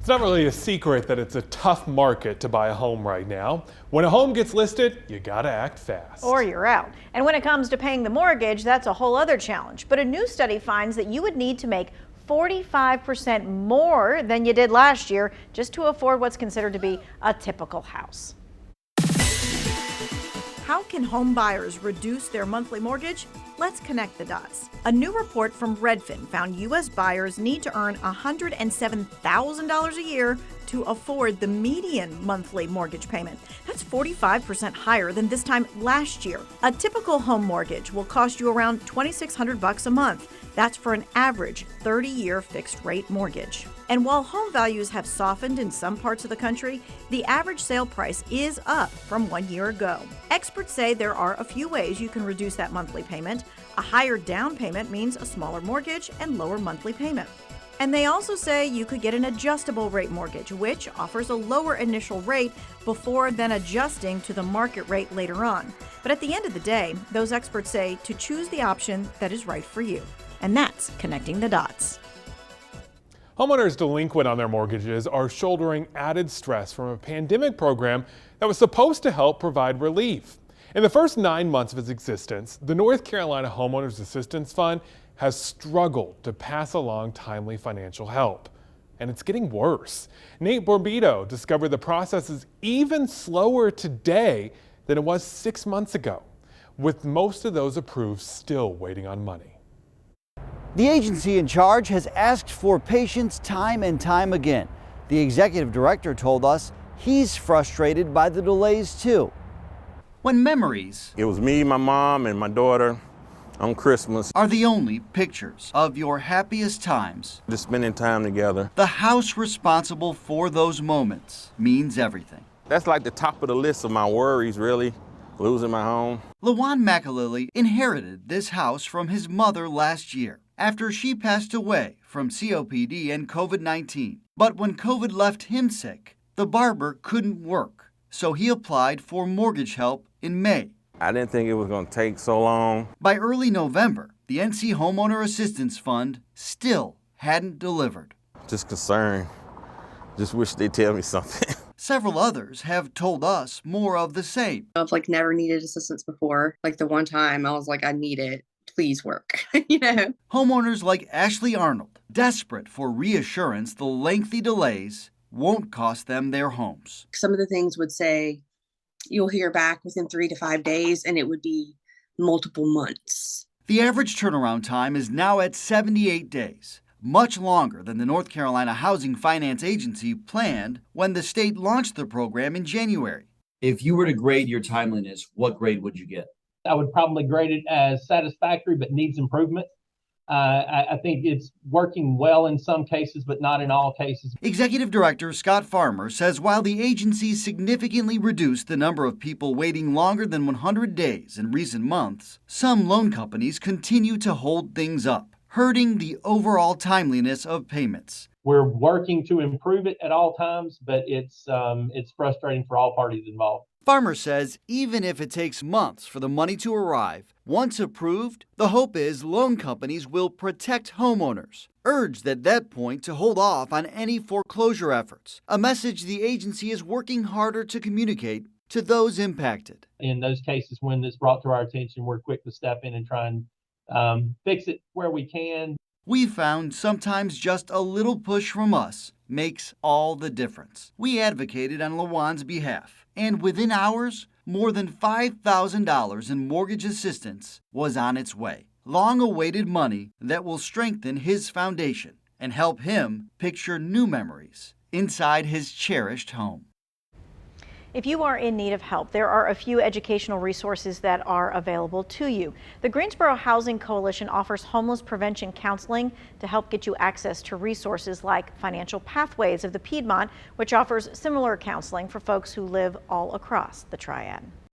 It's not really a secret that it's a tough market to buy a home right now. When a home gets listed, you gotta act fast. Or you're out. And when it comes to paying the mortgage, that's a whole other challenge. But a new study finds that you would need to make 45% more than you did last year just to afford what's considered to be a typical house. How can home buyers reduce their monthly mortgage? Let's connect the dots. A new report from Redfin found U.S. buyers need to earn $107,000 a year to afford the median monthly mortgage payment. That's 45% higher than this time last year. A typical home mortgage will cost you around $2,600 a month. That's for an average 30-year fixed-rate mortgage. And while home values have softened in some parts of the country, the average sale price is up from 1 year ago. Experts say there are a few ways you can reduce that monthly payment. A higher down payment means a smaller mortgage and lower monthly payment. And they also say you could get an adjustable rate mortgage, which offers a lower initial rate before then adjusting to the market rate later on. But at the end of the day, those experts say to choose the option that is right for you. And that's connecting the dots. Homeowners delinquent on their mortgages are shouldering added stress from a pandemic program that was supposed to help provide relief. In the first 9 months of its existence, the North Carolina Homeowners Assistance Fund has struggled to pass along timely financial help. And it's getting worse. Nate Borbito discovered the process is even slower today than it was 6 months ago, with most of those approved still waiting on money. The agency in charge has asked for patience time and time again. The executive director told us he's frustrated by the delays too. When memories, it was me, my mom, and my daughter on Christmas, are the only pictures of your happiest times, just spending time together. The house responsible for those moments means everything. That's like the top of the list of my worries, really, losing my home. LaJuan McAlilly inherited this house from his mother last year after she passed away from COPD and COVID-19. But when COVID left him sick, the barber couldn't work, so he applied for mortgage help in May. I didn't think it was going to take so long. By early November, the NC Homeowner Assistance Fund still hadn't delivered. Just concerned. Just wish they'd tell me something. Several others have told us more of the same. I've never needed assistance before. The one time I was like, I need it. Please work. Homeowners like Ashley Arnold, desperate for reassurance the lengthy delays won't cost them their homes. Some of the things would say you'll hear back within 3 to 5 days, and it would be multiple months. The average turnaround time is now at 78 days, much longer than the North Carolina Housing Finance Agency planned when the state launched the program in January. If you were to grade your timeliness, what grade would you get? I would probably grade it as satisfactory, but needs improvement. I think it's working well in some cases, but not in all cases. Executive Director Scott Farmer says while the agency significantly reduced the number of people waiting longer than 100 days in recent months, some loan companies continue to hold things up, hurting the overall timeliness of payments. We're working to improve it at all times, but it's frustrating for all parties involved. Farmer says even if it takes months for the money to arrive, once approved, the hope is loan companies will protect homeowners, urged at that point to hold off on any foreclosure efforts, a message the agency is working harder to communicate to those impacted. In those cases when this brought to our attention, we're quick to step in and try and fix it where we can. We found sometimes just a little push from us makes all the difference. We advocated on LaJuan's behalf, and within hours, more than $5,000 in mortgage assistance was on its way. Long-awaited money that will strengthen his foundation and help him picture new memories inside his cherished home. If you are in need of help, there are a few educational resources that are available to you. The Greensboro Housing Coalition offers homeless prevention counseling to help get you access to resources like Financial Pathways of the Piedmont, which offers similar counseling for folks who live all across the Triad.